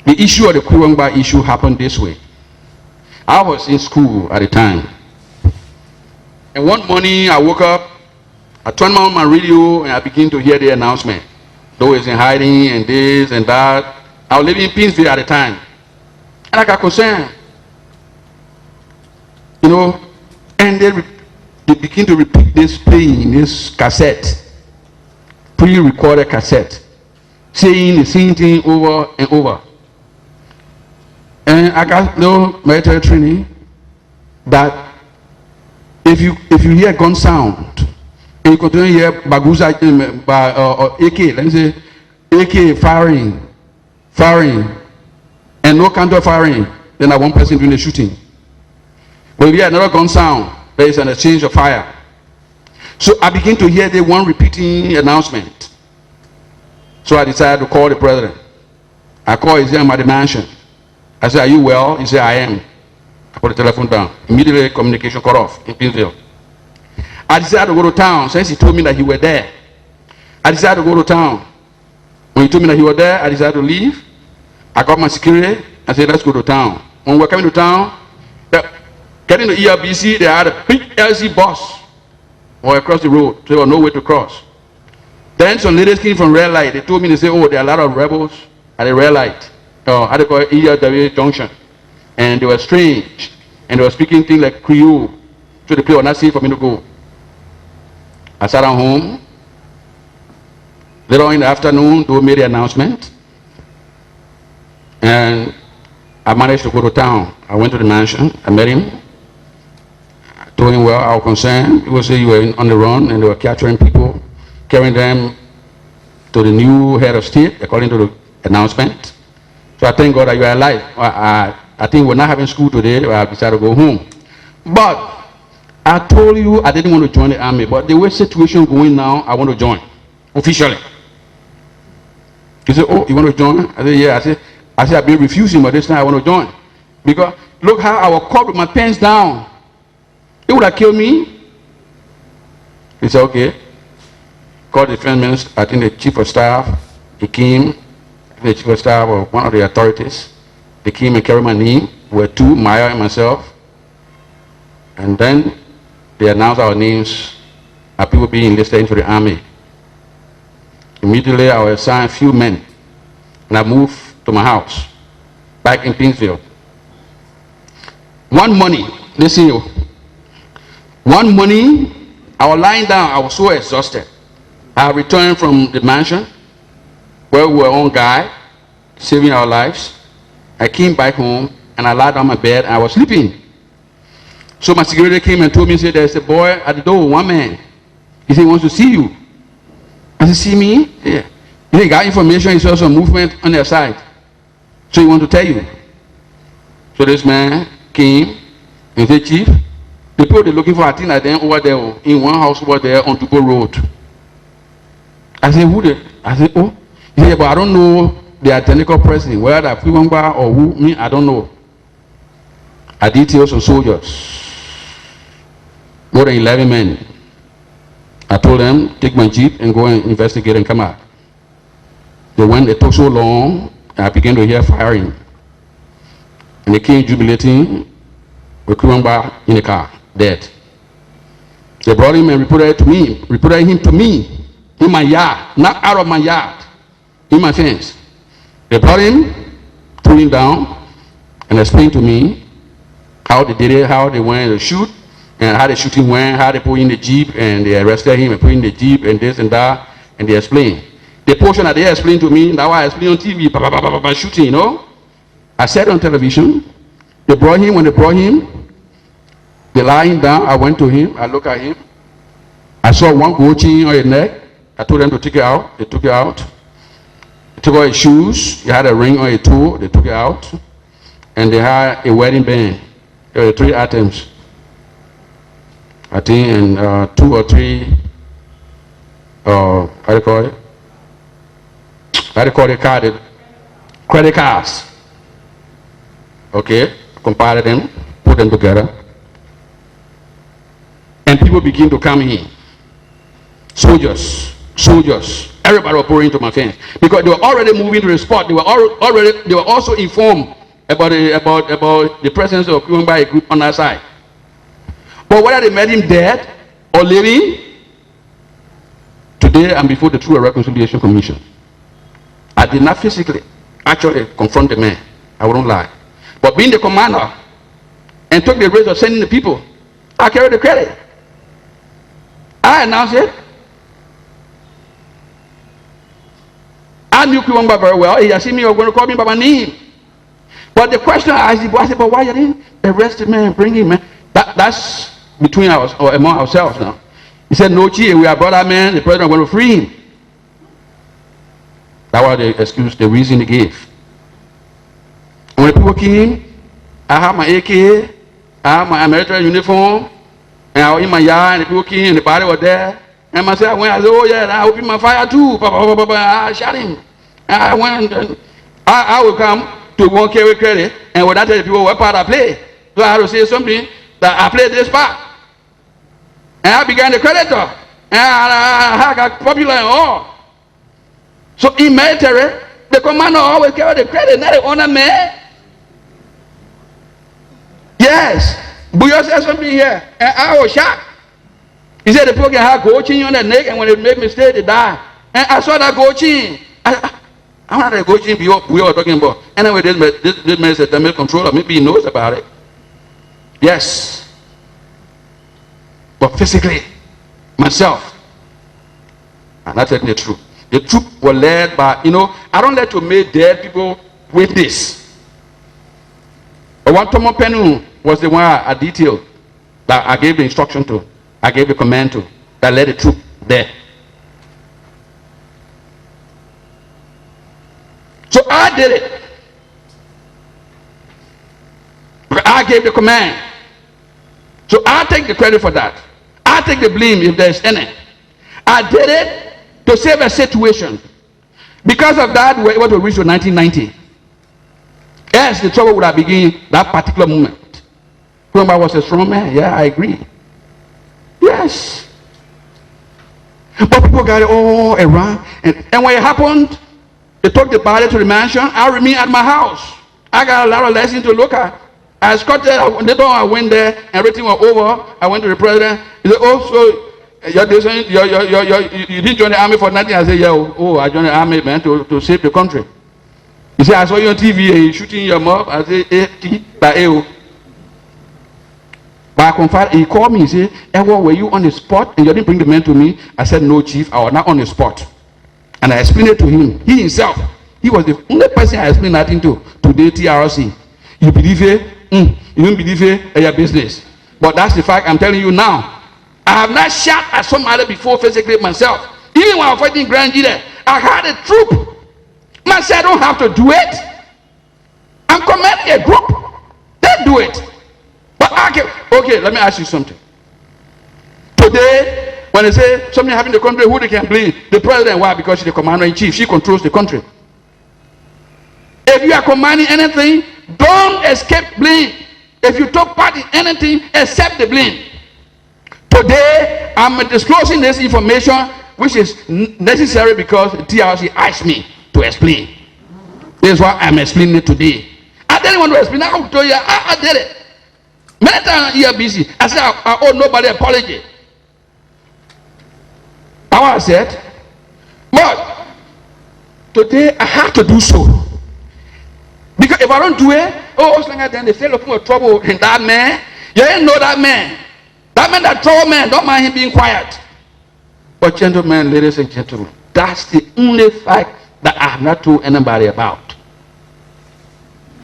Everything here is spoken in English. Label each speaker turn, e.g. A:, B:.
A: The issue of the Quiwonkpa issue happened this way. I was in school at the time. And one morning I woke up, I turned on my radio and I began to hear the announcement. Doe is in hiding and this and that. I was living in Pinsville at the time. And I got concerned. You know, and they begin to repeat this playing, this cassette, pre-recorded cassette, saying the same thing over and over. And I got no military training that if you hear gun sound and you continue to hear baguza or AK, let me say AK firing, and no counter firing, then one person doing the shooting. But if you hear another gun sound, there is an exchange of fire. So I begin to hear the one repeating announcement. So I decided to call the president. I called him at the mansion. I said, "Are you well?" He said, "I am." I put the telephone down. Immediately communication cut off in Pinsville. I decided to go to town. Since he told me that he was there, I decided to go to town. When he told me that he was there, I decided to leave. I got my security. I said, "Let's go to town." When we were coming to town, getting to ERBC, they had a big LC bus or across the road, so there was no way to cross. Then some ladies came from red light. They told me, they said, "Oh, there are a lot of rebels at the red light, how they call it, ERW junction." And they were strange, and they were speaking things like Creole, so the place was not safe for me to go. I sat at home. Later on in the afternoon, they made the announcement, and I managed to go to town. I went to the mansion. I met him. I told him, well, I was concerned. People say you were on the run, and they were capturing people, carrying them to the new head of state, according to the announcement. So I thank God that you are alive. I think we're not having school today. I decided to go home. But I told you I didn't want to join the army, but the way situation going now, I want to join officially. He said, "Oh, you want to join?" I said, "Yeah." I said, "I've been refusing, but this time I want to join. Because look how I was caught with my pants down. It would have killed me." He said, "Okay." Called the defense minister, I think the chief of staff. He came, the chief of staff or one of the authorities. They came and carried my name. We were two, Maya and myself. And then they announced our names as people being enlisted into the army. Immediately I was assigned a few men, and I moved to my house back in Pinsville. One morning, listen you. One morning, I was lying down. I was so exhausted. I returned from the mansion where we were on guard, saving our lives. I came back home and I lied on my bed and I was sleeping. So my security came and told me, said, "There's a boy at the door, one man. He said he wants to see you." I said, "See me?" "Yeah." He got information, he saw some movement on their side. So he want to tell you. So this man came and said, "Chief, the people they're looking for, I think like them over there, in one house over there on Dubo Road." I said, "Who they?" I said, "Oh." He said, "But I don't know the identical person, whether that's Quiwonkpa or who, me, I don't know." I detailed some soldiers. More than 11 men. I told them, take my jeep and go and investigate and come out. They went, it took so long, I began to hear firing. And they came jubilating with Quiwonkpa in the car, dead. They brought him and reported him to me, in my yard, not out of my yard, in my fence. They brought him, threw him down, and explained to me how they did it, how they went to shoot, and how the shooting went, how they put in the jeep, and they arrested him and put in the jeep, and this and that, and they explained. The portion that they explained to me, that I explained on TV, shooting, you know. I said on television, they brought him, when they brought him, they lying down, I went to him, I looked at him, I saw one gold chain on his neck, I told them to take it out, they took it out. They took out his shoes, he had a ring on his toe, they took it out, and they had a wedding band. There were 3 items. I think, and 2 or 3, how do you call it? How do you call the card? Credit cards. Okay, compiled them, put them together. And people begin to come in. Soldiers, Everybody was pouring into my fence because they were already moving to the spot. They were also informed about the presence of Quiwonkpa, a group on that side. But whether they met him dead or living, today I'm before the Truth and Reconciliation Commission. I did not physically actually confront the man. I wouldn't lie. But being the commander and took the risk of sending the people, I carry the credit. I announced it. I knew Quiwonkpa very well. He had seen me, was going to call me by my name. But the question I asked him, but why you didn't arrest the man, bring him, man? That's between us or among ourselves now. He said, no, Chi, we are brother man, the president going to free him. That was the excuse, the reason he gave. When the people came, I had my AK, I had my military uniform, and I was in my yard, and the people came, and the body was there. And I said, oh yeah, I opened my fire too. I shot him. I went, and I will come to one carry credit, and when I tell the people what part I play, so I had to say something that I played this part. And I began the creditor, and I got popular and all. So in military, the commander always carry the credit, not the owner man. Yes, Buyo said something here, and I was shocked. He said the people can have gold chain on their neck, and when they make mistake, they die. And I saw that gold chain. I want that gold chain we were talking about. Anyway, this man is a thermal controller. Maybe he knows about it. Yes. But physically, myself, I'm not telling the truth. The troop were led by, I don't let to make dead people witness. But one Tomo Penu was the one I detailed, that I gave the instruction to. I gave the command to, that led the troop there. So I did it. I gave the command. So I take the credit for that. I take the blame if there's any. I did it to save a situation. Because of that, we were able to reach to 1990. Yes, the trouble would have begun that particular moment. Quiwonkpa was a strong man. Yeah, I agree. Yes. But people got it all around. And when it happened, they took the body to the mansion. I remained at my house. I got a lot of lessons to look at. I escorted, I went there, and everything was over. I went to the president. He said, oh, so you didn't join the army for nothing? I said, yeah, I joined the army, man, to save the country. He said, I saw you on TV and you shooting your mouth. I said, But I confided, he called me, he said, Edward, were you on the spot and you didn't bring the man to me? I said, no, chief, I was not on the spot. And I explained it to him. He himself, he was the only person I explained nothing to, today, TRC. You believe it? You don't believe it? Your business. But that's the fact I'm telling you now. I have not shot at somebody before physically myself. Even when I was fighting Grand Leader, I had a troop. Man said, I don't have to do it. I'm commanding a group. They do it. But okay, let me ask you something. Today, when they say something happened in the country, who they can blame? The president. Why? Because she's the commander-in-chief. She controls the country. If you are commanding anything, don't escape blame. If you take part in anything, accept the blame. Today, I'm disclosing this information, which is necessary because TRC asked me to explain. This is why I'm explaining it today. I didn't want to explain. I will tell you, I did it. Many times here busy. I said, I owe nobody apology. That's what I said. But today, I have to do so. Because if I don't do it, Slangar, then they say looking for trouble in that man. You ain't know that man. That man, that trouble man, don't mind him being quiet. But gentlemen, ladies and gentlemen, that's the only fact that I have not told anybody about.